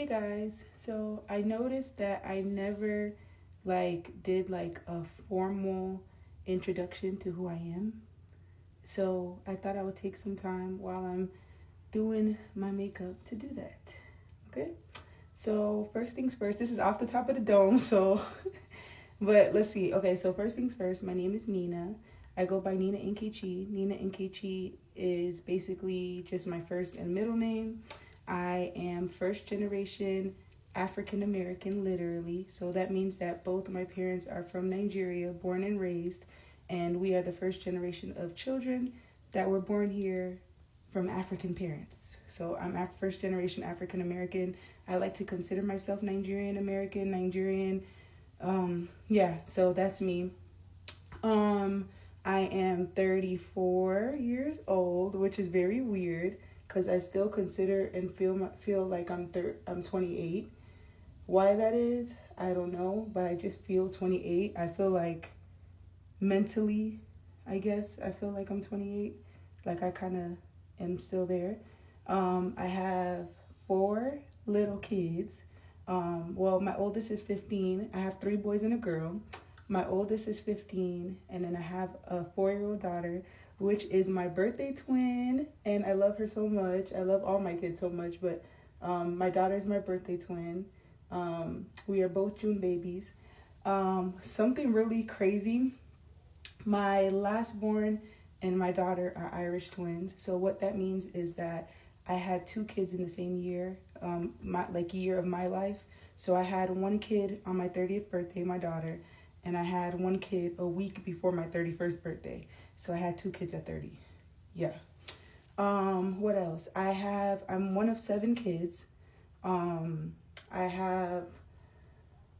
Hey guys, so I noticed that I never did a formal introduction to who I am. So I thought I would take some time while I'm doing my makeup to do that. Okay? So first things first, this is off the top of the dome, so but let's see. Okay, so first things first, my name is Nina. I go by Nina Nkechi. Nina Nkechi is basically just my first and middle name. I am first generation African American, literally. So that means that both of my parents are from Nigeria, born and raised, and we are the first generation of children that were born here from African parents. So I'm first generation African American. I like to consider myself Nigerian American, Nigerian. Yeah, so that's me. I am 34 years old, which is very weird because I still consider and feel like I'm 28. Why that is, I don't know, but I just feel 28. I feel like mentally, I guess, I feel like I'm 28. Like I kind of am still there. I have 4 little kids. Well, my oldest is 15. I have 3 boys and a girl. My oldest is 15, and then I have a 4-year-old daughter, which is my birthday twin, and I love her so much. I love all my kids so much, but my daughter is my birthday twin. We are both June babies. Something really crazy, my last born and my daughter are Irish twins. So what that means is that I had 2 kids in the same year, year of my life. So I had 1 kid on my 30th birthday, my daughter, and I had 1 kid a week before my 31st birthday. So I had 2 kids at 30. Yeah. What else? I'm one of 7 kids. I have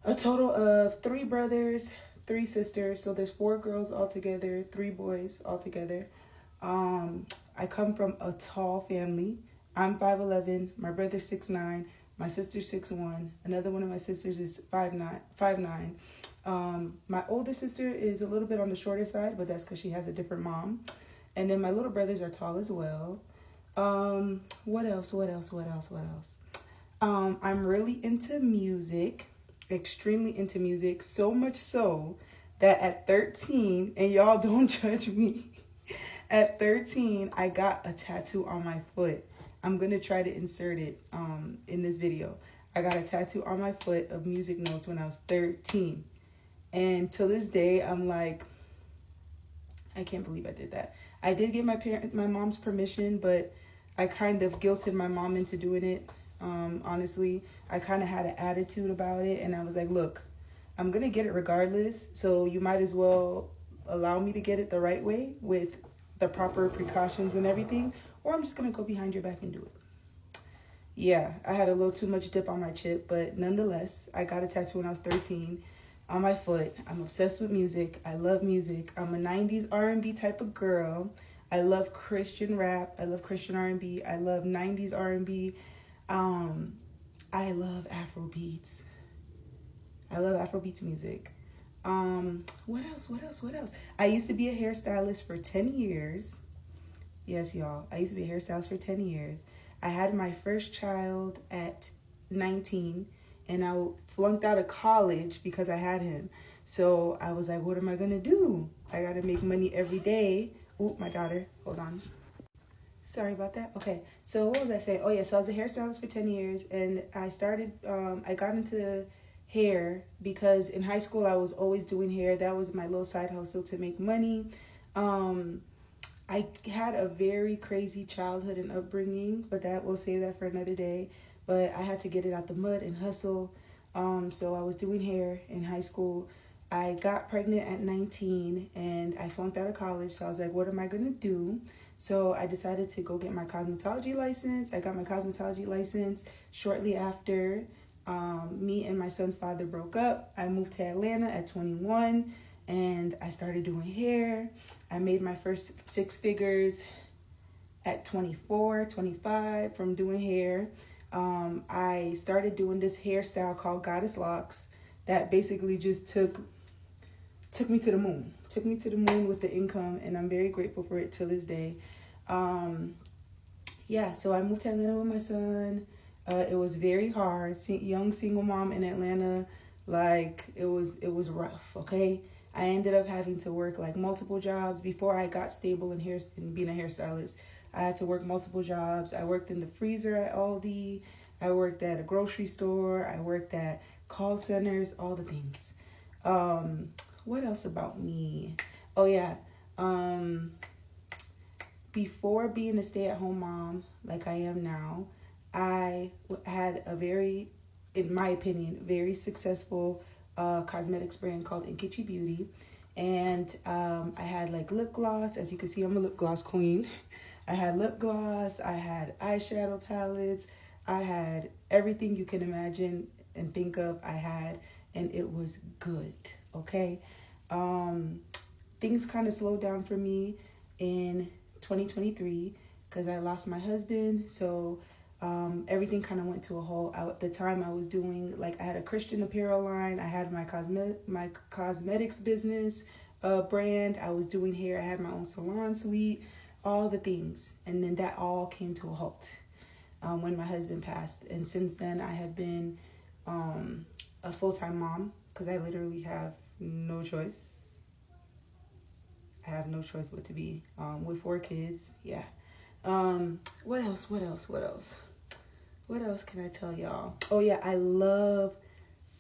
a total of 3 brothers, 3 sisters. So there's 4 girls altogether, 3 boys altogether. I come from a tall family. I'm 5'11", my brother's 6'9", my sister's 6'1", another one of my sisters is 5'9". My older sister is a little bit on the shorter side, but that's because she has a different mom. And then my little brothers are tall as well. What else? I'm really into music, extremely into music, so much so that at 13, and y'all don't judge me, at 13, I got a tattoo on my foot. I'm going to try to insert it in this video. I got a tattoo on my foot of music notes when I was 13. And to this day, I'm like, I can't believe I did that. I did get my mom's permission, but I kind of guilted my mom into doing it. Honestly, I kind of had an attitude about it, and I was like, look, I'm going to get it regardless, so you might as well allow me to get it the right way with the proper precautions and everything, or I'm just going to go behind your back and do it. Yeah, I had a little too much dip on my chip, but nonetheless, I got a tattoo when I was 13 on my foot. I'm obsessed with music. I love music. I'm a 90s R&B type of girl. I love Christian rap. I love Christian R&B. I love 90s R&B. I love Afro beats. I love Afrobeats music. What else? I used to be a hairstylist for 10 years. Yes, y'all. I used to be a hairstylist for 10 years. I had my first child at 19, and I flunked out of college because I had him. So I was like, what am I going to do? I got to make money every day. Ooh, my daughter. Hold on. Sorry about that. Okay, so what was I saying? Oh, yeah, so I was a hairstylist for 10 years, and I got into hair because in high school I was always doing hair. That was my little side hustle to make money. I had a very crazy childhood and upbringing, but we'll save that for another day. But I had to get it out the mud and hustle. So I was doing hair in high school. I got pregnant at 19 and I flunked out of college. So I was like, what am I going to do? So I decided to go get my cosmetology license. I got my cosmetology license shortly after me and my son's father broke up. I moved to Atlanta at 21 and I started doing hair. I made my first 6 figures at 24, 25 from doing hair. I started doing this hairstyle called Goddess Locks that basically just took me to the moon. Took me to the moon with the income, and I'm very grateful for it till this day. Yeah, so I moved to Atlanta with my son. It was very hard. Young single mom in Atlanta, like it was rough. Okay, I ended up having to work like multiple jobs before I got stable in being a hairstylist. I had to work multiple jobs. I worked in the freezer at Aldi. I worked at a grocery store. I worked at call centers. All the things. What else about me? Oh yeah. Um, Before being a stay-at-home mom like I am now, I had a very, in my opinion, very successful cosmetics brand called Nkechi Beauty. And I had like lip gloss. As you can see, I'm a lip gloss queen. I had lip gloss, I had eyeshadow palettes, I had everything you can imagine and think of, I had, and it was good, okay? Um, Things kind of slowed down for me in 2023 because I lost my husband. So everything kind of went to a halt. At the time, I was doing like I had a Christian apparel line. I had my cosmetics business brand. I was doing hair. I had my own salon suite, all the things, and then that all came to a halt when my husband passed. And since then, I have been a full-time mom because I literally have no choice. I have no choice but to be with 4 kids. Yeah. What else? What else? What else? What else can I tell y'all? Oh yeah, I love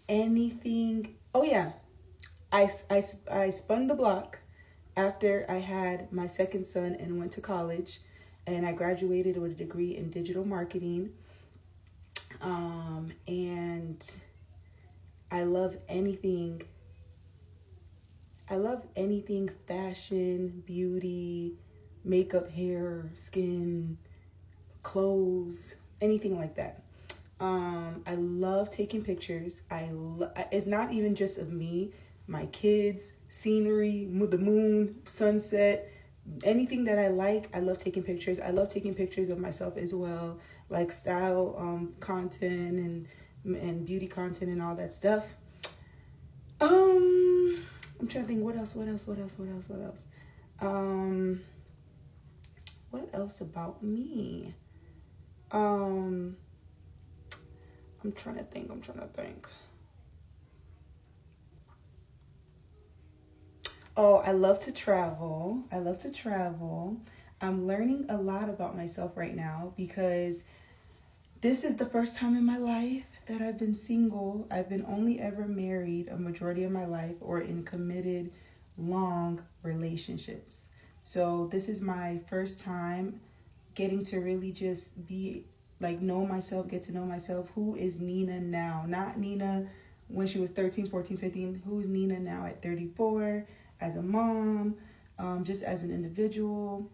anything. Oh yeah, I spun the block after I had my second son and went to college, and I graduated with a degree in digital marketing. And I love anything. I love anything fashion, beauty, makeup, hair, skin, clothes, anything like that. I love taking pictures. It's not even just of me, my kids, scenery, the moon, sunset, anything that I like. I love taking pictures. I love taking pictures of myself as well, like style content and beauty content and all that stuff. I'm trying to think what else. What else about me? I'm trying to think. Oh, I love to travel. I'm learning a lot about myself right now because this is the first time in my life that I've been single. I've been only ever married a majority of my life or in committed long relationships. So this is my first time getting to really just be like know myself, get to know myself. Who is Nina now? Not Nina when she was 13, 14, 15. Who's Nina now at 34 as a mom, just as an individual.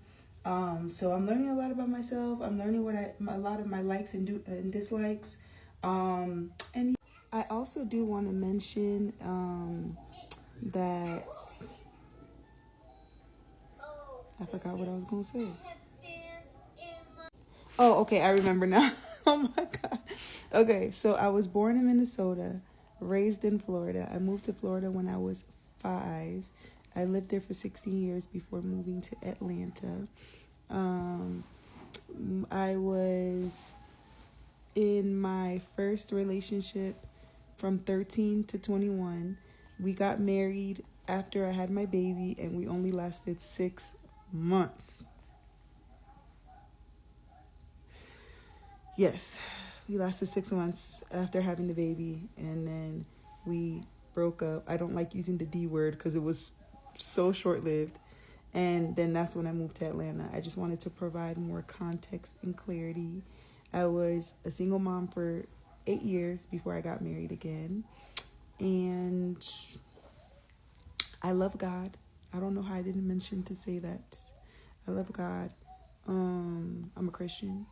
So I'm learning a lot about myself. I'm learning a lot of my likes and dislikes. And I also do want to mention that I forgot what I was going to say. Oh, okay, I remember now. Oh my God. Okay, so I was born in Minnesota, raised in Florida. I moved to Florida when I was 5. I lived there for 16 years before moving to Atlanta. I was in my first relationship from 13 to 21. We got married after I had my baby, and we only lasted 6 months. Yes, we lasted 6 months after having the baby, and then we broke up. I don't like using the D word because it was so short-lived. And then that's when I moved to Atlanta. I just wanted to provide more context and clarity. I was a single mom for 8 years before I got married again. And I love God. I don't know how I didn't mention to say that. I love God. I'm a Christian.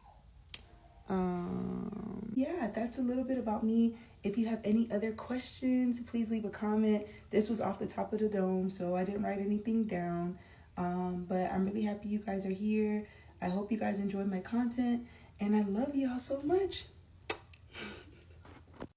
Yeah, that's a little bit about me. If you have any other questions, please leave a comment. This was off the top of the dome, so I didn't write anything down. But I'm really happy you guys are here. I hope you guys enjoyed my content, and I love y'all so much.